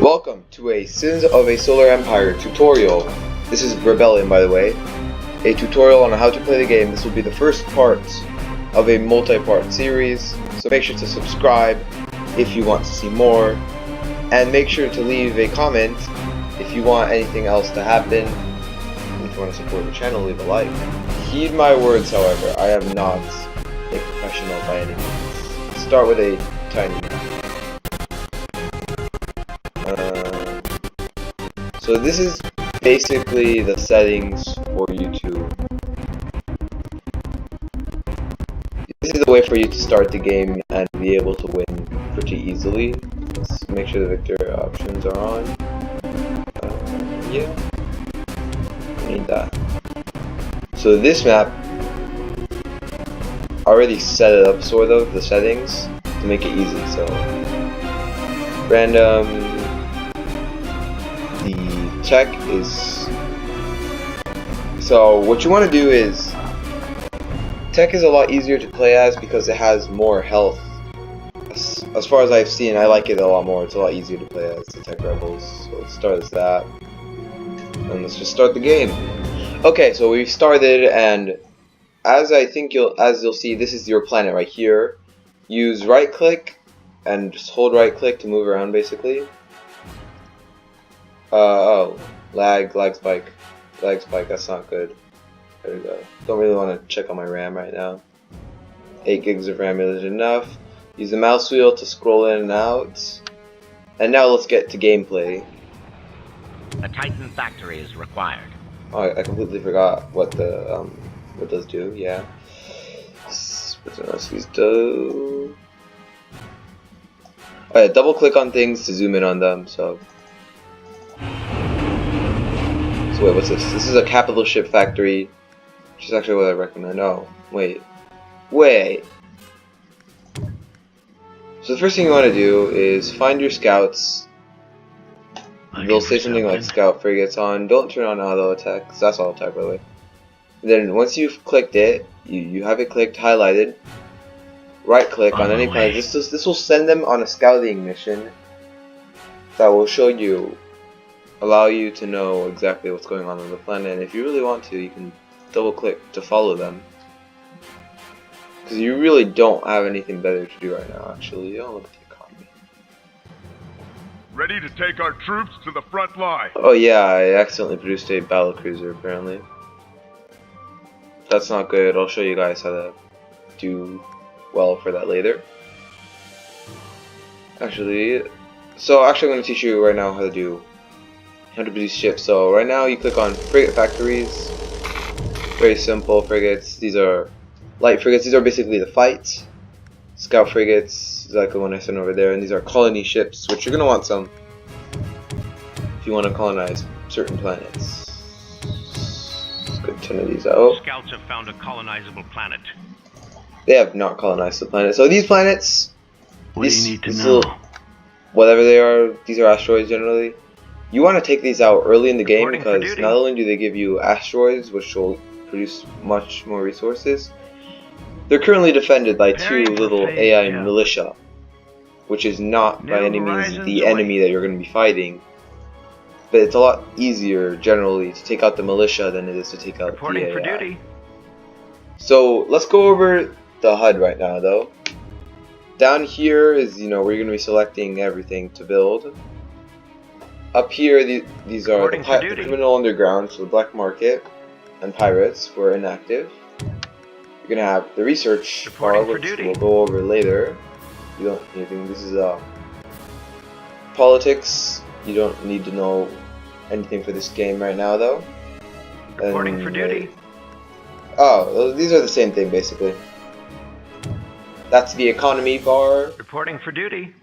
Welcome to a Sins of a Solar Empire tutorial. This is Rebellion, by the way. A tutorial on how to play the game. This will be the first part of a multi-part series, so make sure to subscribe if you want to see more, and make sure to leave a comment if you want anything else to happen. If you want to support the channel, leave a like. Heed my words, however, I am not a professional by any means. Let's start with a tiny map. So this is basically the settings for YouTube. This is the way for you to start the game and be able to win pretty easily. Let's make sure the victor options are on. Yeah, I need that. So this map, I already set it up sort of, the settings, to make it easy. So random. The tech is, so what you want to do is, tech is a lot easier to play as because it has more health. As far as I've seen, I like it a lot more. It's a lot easier to play as the Tech Rebels. So let's start as that, and let's just start the game. Okay, so we've started, and as you'll see, this is your planet right here. Use right click and just hold right click to move around, basically. Lag spike, that's not good. There we go. Don't really want to check on my RAM right now. 8 gigs of RAM is enough. Use the mouse wheel to scroll in and out. And now let's get to gameplay. A Titan factory is required. Oh, I completely forgot what the, what does do, yeah. What else these do? Oh yeah, double click on things to zoom in on them, so wait, what's this? This is a capital ship factory, which is actually what I recommend. Oh, wait. So the first thing you want to do is find your scouts. They'll say something like scout frigates on. Don't turn on auto attack, because that's auto attack, by the way. Then once you've clicked it, you have it clicked, highlighted. Right click on any planet. This will send them on a scouting mission that will show you, allow you to know exactly what's going on the planet, and if you really want to, you can double click to follow them. Because you really don't have anything better to do right now, actually. Oh, look at the economy. Ready to take our troops to the front line. Oh yeah, I accidentally produced a battlecruiser, apparently. That's not good. I'll show you guys how to do well for that later. Actually, I'm going to teach you right now how to produce ships. So right now you click on frigate factories. Very simple frigates. These are light frigates. These are basically the fights. Scout frigates, like the one I sent over there, and these are colony ships, which you're gonna want some if you want to colonize certain planets. Let's get 10 of these out. Scouts have found a colonizable planet. They have not colonized the planet. So these planets, What do you need to know? whatever they are, these are asteroids generally. You want to take these out early in the game because not only do they give you asteroids, which will produce much more resources, they're currently defended by two little AI militia, which is not by any means the enemy that you're going to be fighting. But it's a lot easier generally to take out the militia than it is to take out the AI. For duty. So let's go over the HUD right now, though. Down here is where you're going to be selecting everything to build. Up here, these are the criminal underground, so the black market, and pirates who are inactive. You're gonna have the research bar, which we'll go over later. You don't need anything. This is politics. You don't need to know anything for this game right now, though. Reporting for duty. Oh, these are the same thing basically. That's the economy bar. Reporting for duty.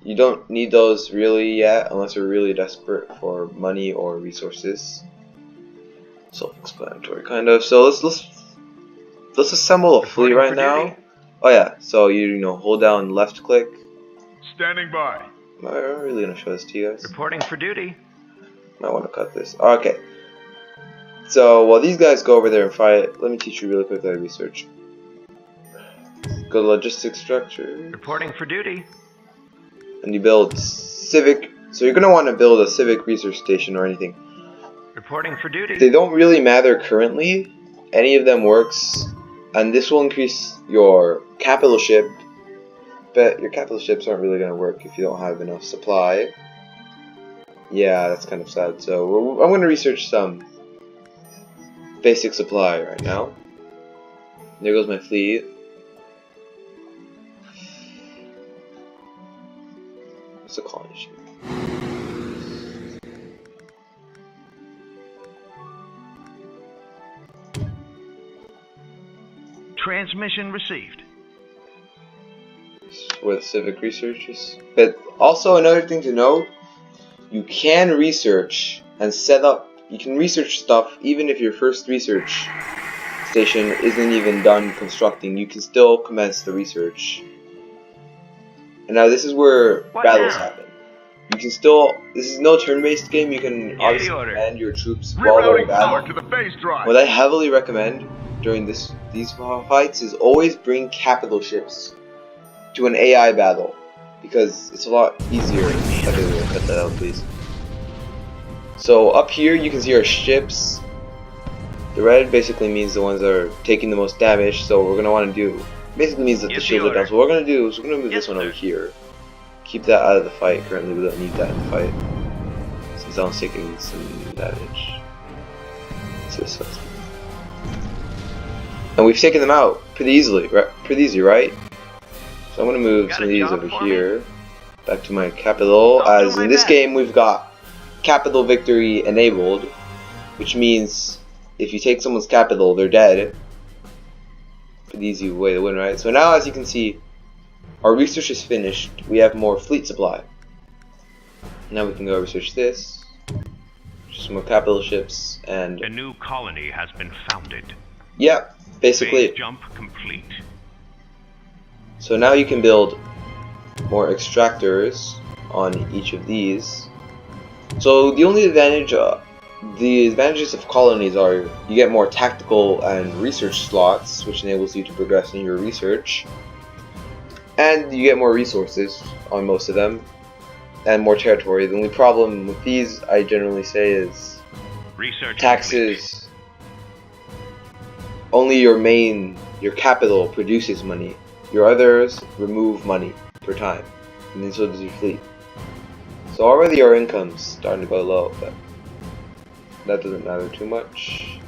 You don't need those really yet, unless you're really desperate for money or resources. Self-explanatory, kind of. So let's assemble a fleet right now. Oh yeah, so hold down left click. Standing by. Am I really gonna show this to you guys? Reporting for duty. Might want to cut this. Okay. So while these guys go over there and fight, let me teach you really quickly how to research. Go to logistics structure. Reporting for duty. And you build civic So you're gonna want to build a civic research station or anything. Reporting for duty. They don't really matter currently. Any of them works, and this will increase your capital ship. But your capital ships aren't really gonna work if you don't have enough supply. Yeah, that's kind of sad. So I'm gonna research some basic supply right now. There goes my fleet. What's a colony ship? Transmission received. Where the civic research is. But also another thing to note, you can research and set up. You can research stuff even if your first research station isn't even done constructing. You can still commence the research. And now this is where battles happen. You can still. This is no turn-based game. You can obviously command your troops while they're in Rerouting power battle. to the phase drive. What I heavily recommend during these fights is always bring capital ships to an AI battle, because it's a lot easier. Okay, cut that out, please. So up here you can see our ships. The red basically means the ones that are taking the most damage, so what we're gonna want to do basically means that the shields are down. So what we're gonna do is we're gonna move this one over here. Keep that out of the fight. Currently we don't need that in the fight, since that one's taking some damage. So this one's... And we've taken them out pretty easily, right? Pretty easy, right? So I'm gonna move some of these over here, back to my capital, as in this game we've got capital victory enabled, which means if you take someone's capital, they're dead. Pretty easy way to win, right? So now, as you can see, our research is finished. We have more fleet supply. Now we can go research this, just more capital ships, and A new colony has been founded. yeah, basically. Phase jump complete. So now you can build more extractors on each of these. So the only advantage, the advantages of colonies are you get more tactical and research slots, which enables you to progress in your research, and you get more resources on most of them, and more territory. The only problem with these, I generally say, is Research taxes. Only your capital produces money. Your others remove money per time, and then so does your fleet. So already our income's starting to go low, but that doesn't matter too much.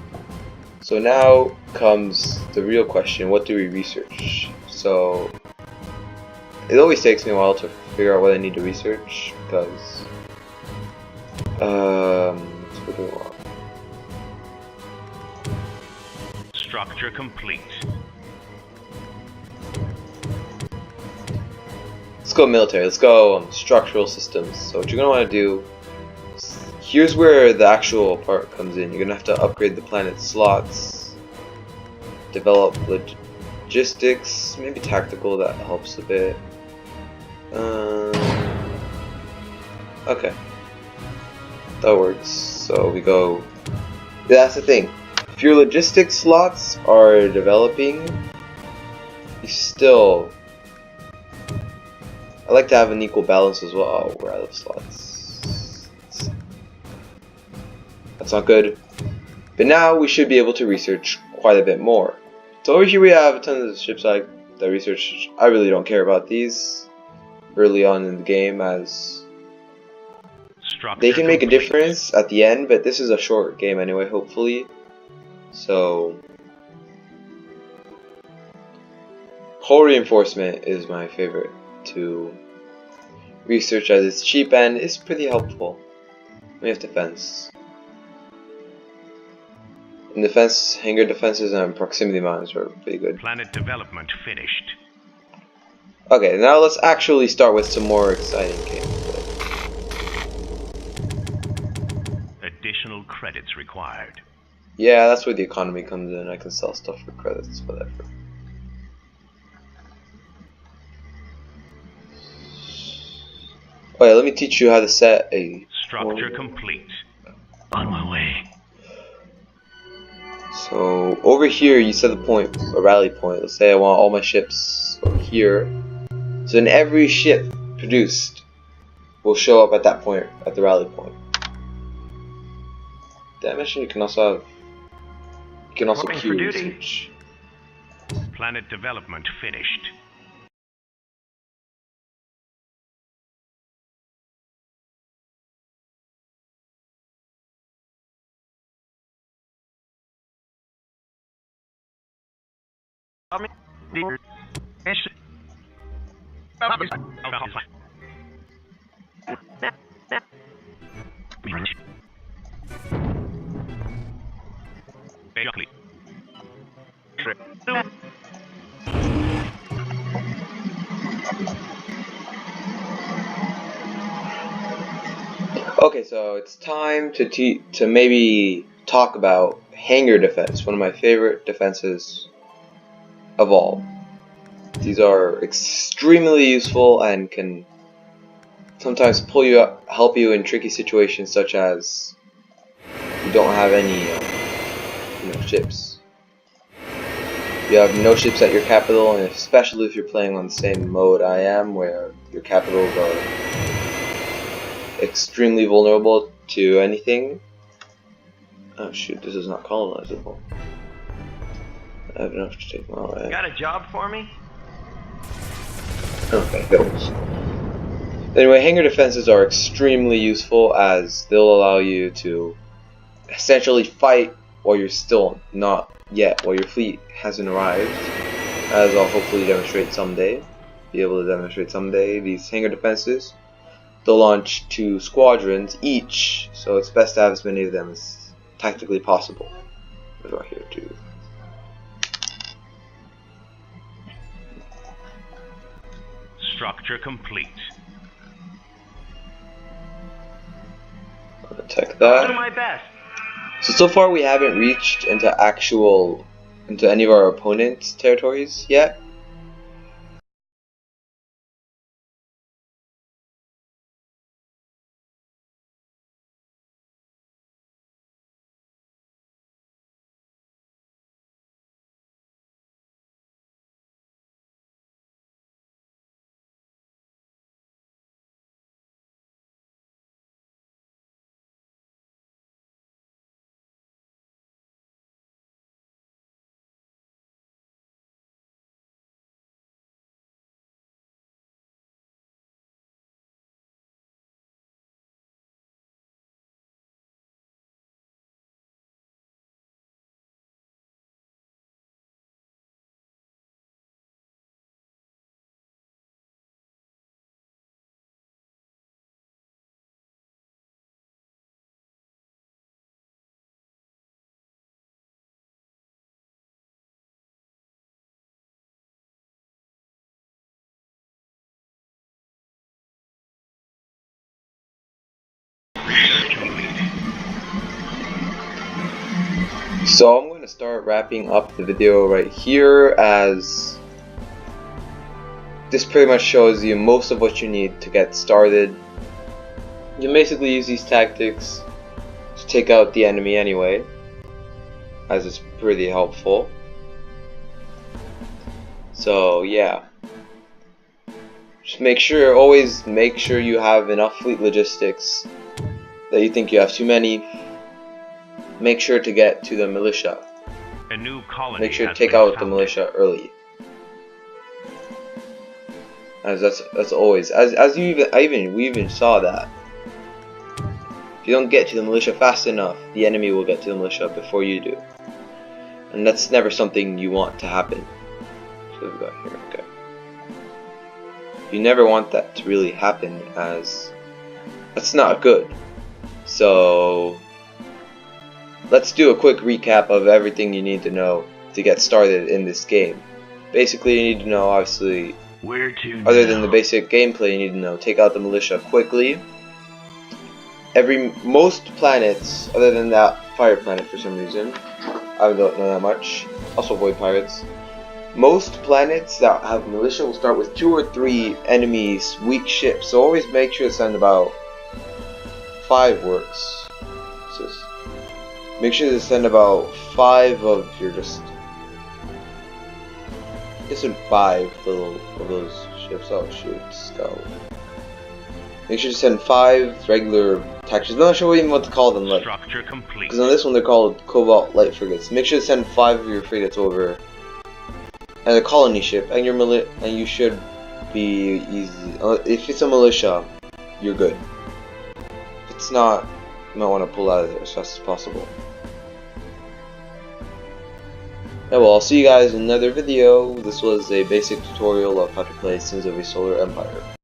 So now comes the real question: what do we research? So it always takes me a while to figure out what I need to research, because what do we want? Structure complete. Let's go military. Let's go structural systems. So what you're gonna want to do, here's where the actual part comes in. You're gonna have to upgrade the planet slots, develop logistics, maybe tactical. That helps a bit. Okay, that works. So we go. That's the thing. If your logistics slots are developing, you still. I like to have an equal balance as well. Oh, we're out of slots. That's not good. But now we should be able to research quite a bit more. So over here we have a ton of ships like the research. I really don't care about these early on in the game, as Structure they can make a complete. difference at the end, but this is a short game anyway, hopefully. So hull reinforcement is my favorite to research, as it's cheap and it's pretty helpful. We have defense. And defense, hangar defenses and proximity mines are pretty good. Planet development finished. Okay, now let's actually start with some more exciting gameplay. Additional credits required. Yeah, that's where the economy comes in. I can sell stuff for credits, whatever. Oh yeah, let me teach you how to set a Structure complete. On my way. So over here you set a point, a rally point. Let's say I want all my ships over here. So in every ship produced, will show up at that point, at the rally point. That mission, you can also Reporting queue for duty. research. Planet development finished. Okay, so it's time to maybe talk about hangar defense, one of my favorite defenses of all. These are extremely useful and can sometimes pull you up, help you in tricky situations, such as you don't have any ships. You have no ships at your capital, and especially if you're playing on the same mode I am, where your capitals are extremely vulnerable to anything. Oh shoot, this is not colonizable. I have enough to take them all right. Got a job for me? Okay, those. Anyway, hangar defenses are extremely useful as they'll allow you to essentially fight while you're still not yet, while your fleet hasn't arrived, as I'll hopefully demonstrate someday. Be able to demonstrate someday. These hangar defenses, they'll launch 2 squadrons each, so it's best to have as many of them as tactically possible. Let's go here too. Structure complete. Attack I'll do that. my best. So far we haven't reached into any of our opponents' territories yet. So I'm going to start wrapping up the video right here, as this pretty much shows you most of what you need to get started. You can basically use these tactics to take out the enemy anyway, as it's pretty helpful. So yeah, just always make sure you have enough fleet logistics. That you think you have too many, make sure to get to the militia. A new colony. Make sure to has take been out the founded. militia early, as that's always we even saw that. If you don't get to the militia fast enough, the enemy will get to the militia before you do, and that's never something you want to happen. So we've got here, okay. You never want that to really happen, as that's not good. So let's do a quick recap of everything you need to know to get started in this game. Basically, you need to know, obviously, Where to other than the basic gameplay, you need to know take out the militia quickly. Most planets, other than that fire planet for some reason, I don't know that much. Also void pirates. Most planets that have militia will start with 2 or 3 enemies, weak ships. So always make sure to send about 5 works. Make sure to send about 5 of your just in 5 little of those ships. Oh shoot, scout. Make sure to send 5 regular attack ships. I'm not sure even what to call them, like, Structure complete. because on this one they're called Cobalt Light Frigates. Make sure to send 5 of your frigates over, and a colony ship, and you should be easy. If it's a militia, you're good. If it's not, you might want to pull out of there as fast as possible. Yeah, well, I'll see you guys in another video. This was a basic tutorial of how to play Sins of a Solar Empire.